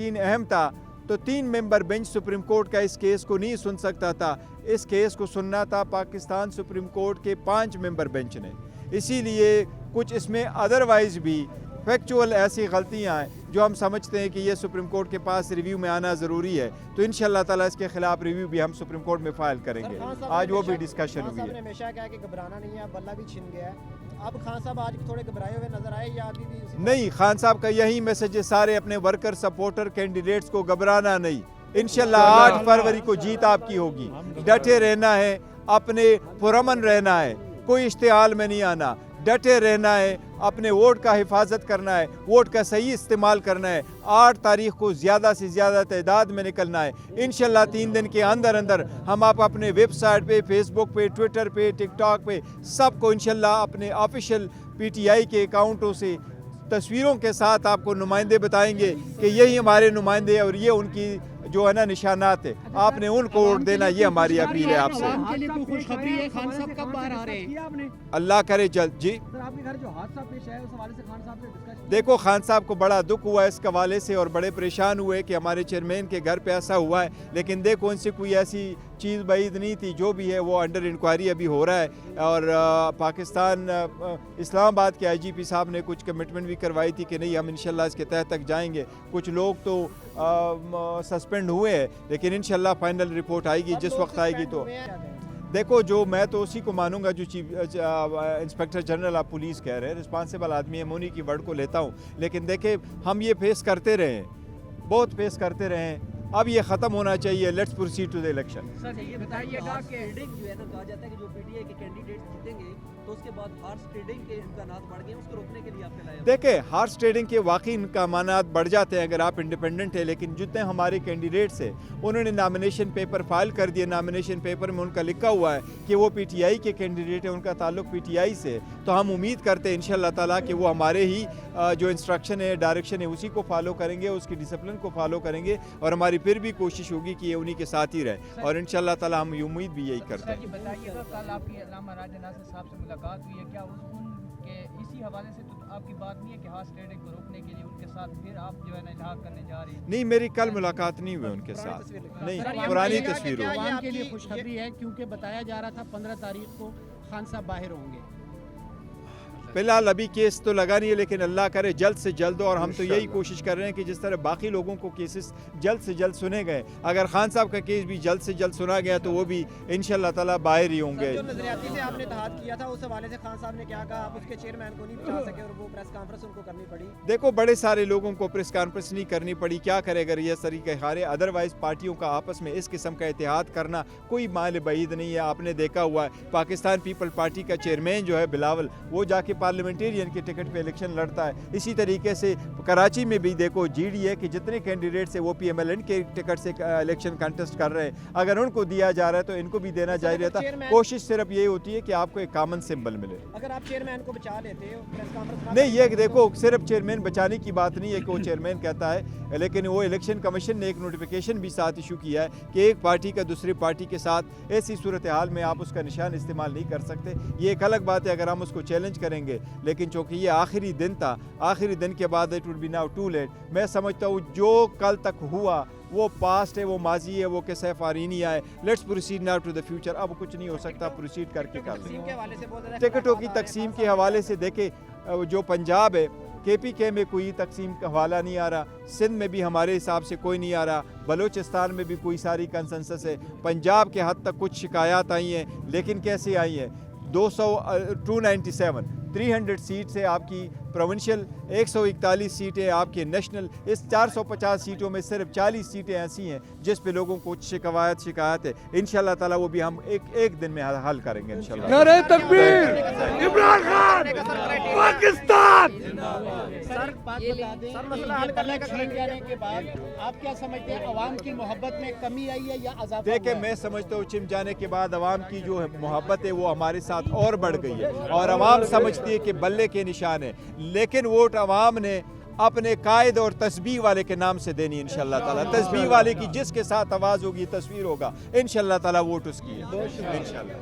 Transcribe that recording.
यकीन अहम था तो 3 मेंबर बेंच सुप्रीम कोर्ट का इस केस को नहीं सुन सकता था। इस केस को सुनना था पाकिस्तान सुप्रीम कोर्ट के 5 मेंबर बेंच ने। इसीलिए कुछ इसमें अदरवाइज़ भी फैक्चुअल ऐसी गलतियां हैं जो हम समझते हैं कि ये सुप्रीम कोर्ट के पास रिव्यू में आना ज़रूरी है, तो इंशाअल्लाह ताला इसके खिलाफ रिव्यू भी हम सुप्रीम कोर्ट में फाइल करेंगे। आज वो भी डिस्कशन हुई है। हमेशा कहा कि घबराना नहीं है, बल्ला भी छिन गया है। अब खान साहब आज थोड़े घबराए हुए नजर आए या अभी भी? नहीं, खान साहब का यही मैसेज है सारे अपने वर्कर सपोर्टर कैंडिडेट्स को, घबराना नहीं। इंशाल्लाह 8 फरवरी को जीत आपकी होगी। डटे रहना है, अपने पुरअमन रहना है, कोई इश्तिहाल में नहीं आना, डटे रहना है, अपने वोट का हिफाजत करना है, वोट का सही इस्तेमाल करना है। 8 तारीख को ज़्यादा से ज़्यादा तादाद में निकलना है। इंशाल्लाह 3 दिन के अंदर अंदर हम आप अपने वेबसाइट पे, फेसबुक पे, ट्विटर पे, टिकटॉक पे सबको इंशाल्लाह अपने ऑफिशियल PTI के अकाउंटों से तस्वीरों के साथ आपको नुमाइंदे बताएंगे कि यही हमारे नुमाइंदे और ये उनकी जो है ना निशानात है, आपने उनको वोट देना, ये हमारी अपील है आपसे। अल्लाह करे जल्द। जी आपके घर जो हादसा पेश आया उस हवाले से खान साहब से डिस्कस? देखो, खान साहब को बड़ा दुख हुआ इस हवाले से और बड़े परेशान हुए कि हमारे चेयरमैन के घर पे ऐसा हुआ है, लेकिन देखो उनसे कोई ऐसी चीज़ बाइद नहीं थी। जो भी है वो अंडर इंक्वायरी अभी हो रहा है और पाकिस्तान इस्लामाबाद के IGP साहब ने कुछ कमिटमेंट भी करवाई थी कि नहीं हम इंशाल्लाह इसके तह तक जाएंगे। कुछ लोग तो सस्पेंड हुए हैं, लेकिन इंशाल्लाह फाइनल रिपोर्ट आएगी जिस वक्त आएगी। तो देखो, जो मैं तो उसी को मानूंगा जो chief inspector general of police कह रहे हैं, रिस्पॉन्सिबल आदमी है, मैं उन्हीं की वर्ड को लेता हूँ। लेकिन देखे, हम ये फेस करते रहे, बहुत फेस करते रहे, अब ये ख़त्म होना चाहिए। Let's proceed to the election. Sir ये बताइएगा कि जो है ना कहा जाता है कि जो PTI के कैंडिडेट जीतेंगे तो उसके बाद हॉर्स ट्रेडिंग के इम्कानात बढ़ गए, उसको रोकने के लिए आपके लाए? देखिए, हॉर्स ट्रेडिंग के वाकई इम्कानात बढ़ जाते हैं अगर आप इंडिपेंडेंट है, लेकिन जितने हमारे कैंडिडेट्स हैं उन्होंने नामिनेशन पेपर फाइल कर दिए। नामिनेशन पेपर में उनका लिखा हुआ है कि वो PTI के कैंडिडेट है, उनका ताल्लुक PTI से। तो हम उम्मीद करते हैं इंशाअल्लाह ताला कि वो हमारे ही जो इंस्ट्रक्शन है, डायरेक्शन है, उसी को फॉलो करेंगे, उसकी डिसिप्लिन को फॉलो करेंगे और हमारी फिर भी कोशिश होगी कि ये उन्हीं के साथ ही रहे और इंशाअल्लाह ताला हम उम्मीद भी यही करते हैं। बताइएगा, कल आपकी अल्लामा राजा नासिर साहब से मुलाकात हुई है, क्या उनके इसी हवाले से तो आपकी बात नहीं है कि हॉर्स ट्रेडिंग को रोकने के लिए उनके साथ फिर आप जो है ना इल्हाक करने जा रही हैं? नहीं, मेरी कल मुलाकात नहीं हुई उनके साथ, नहीं, पुरानी तस्वीर हो। आवाम के लिए खुशखबरी है क्योंकि बताया जा रहा था 15 तारीख को खान साहब बाहर होंगे। फिलहाल अभी केस तो लगा नहीं है, लेकिन अल्लाह करे जल्द से जल्द, और हम तो यही कोशिश कर रहे हैं कि जिस तरह बाकी लोगों को केसेस जल्द से जल्द सुने गए, अगर खान साहब का केस भी जल्द से जल्द सुना गया तो वो भी इंशाअल्लाह ताला बाहर ही होंगे। जो नजरियाती से आपने इत्तेहाद किया था उस हवाले से खान साहब ने क्या कहा? आप उसके चेयरमैन को नहीं बचा सके और वो प्रेस कॉन्फ्रेंस उनको करनी पड़ी। देखो, बड़े सारे लोगों को प्रेस कॉन्फ्रेंस नहीं करनी पड़ी, क्या करे अगर ये तरीका हारे। अदरवाइज पार्टियों का आपस में इस किस्म का इत्तेहाद करना कोई माल बईद नहीं है। आपने देखा हुआ है पाकिस्तान पीपल पार्टी का चेयरमैन जो है बिलावल, वो जाके पार्लियामेंटेरियन के टिकट पे इलेक्शन लड़ता है। इसी तरीके से कराची में भी देखो GDA के जितने कैंडिडेट्स है वो PMLN के टिकट से इलेक्शन कंटेस्ट कर रहे हैं। अगर उनको दिया जा रहा है तो इनको भी देना जारी रहता। कोशिश सिर्फ यही होती है कि आपको एक कॉमन सिंबल मिले। अगर आप चेयरमैन को बचा लेते हो प्रेस कॉन्फ्रेंस नहीं, ये देखो सिर्फ चेयरमैन बचाने की बात नहीं है कि वो चेयरमैन कहता है, लेकिन वो इलेक्शन कमीशन ने एक नोटिफिकेशन भी साथ इशू किया है कि एक पार्टी का दूसरी पार्टी के साथ ऐसी सूरत हाल में आप उसका निशान इस्तेमाल नहीं कर सकते। ये एक अलग बात है अगर हम उसको चैलेंज करेंगे, लेकिन चूँकि ये आखिरी दिन था, आखिरी दिन के बाद it would be now too late. मैं समझता हूँ जो कल तक हुआ वो पास्ट है, वो माजी है, वो किस्सा फारीनी है। Let's proceed now to the future. अब कुछ नहीं हो सकता, प्रोसीड करके कर लें। टिकटों की तकसीम के हवाले से देखे, जो पंजाब है KPK में कोई तकसीम का हवाला नहीं आ रहा, सिंध में भी हमारे हिसाब से कोई नहीं आ रहा, बलूचिस्तान में भी कोई सारी कंसेंसस है। पंजाब के हद तक कुछ शिकायत आई हैं, लेकिन कैसे आई हैं? 297 300 सीट से आपकी प्रोविंशियल, 141 सीटें आपके नेशनल। इस 450 सीटों में सिर्फ 40 सीटें ऐसी हैं जिस पे लोगों को शिकायत है। इंशाल्लाह ताला वो भी हम एक दिन में हल करेंगे इंशाल्लाह। नारे तकबीर, इमरान खान, पाकिस्तान। सर मसला हल करने का जाने के बाद आप क्या समझते हैं, अवाम की मोहब्बत में कमी आई है या इजाफा? देखिए, मैं समझता हूँ चिम जाने के बाद अवाम की जो मोहब्बत है वो हमारे साथ और बढ़ गई है और अवाम समझती है कि बल्ले के निशान है, लेकिन वोट अवाम ने अपने कायद और तस्बीह वाले के नाम से देनी इंशाअल्लाह ताला। तस्बीह वाले की जिसके साथ आवाज़ होगी, तस्वीर होगा, इंशाअल्लाह ताला वोट उसकी है इंशाअल्लाह।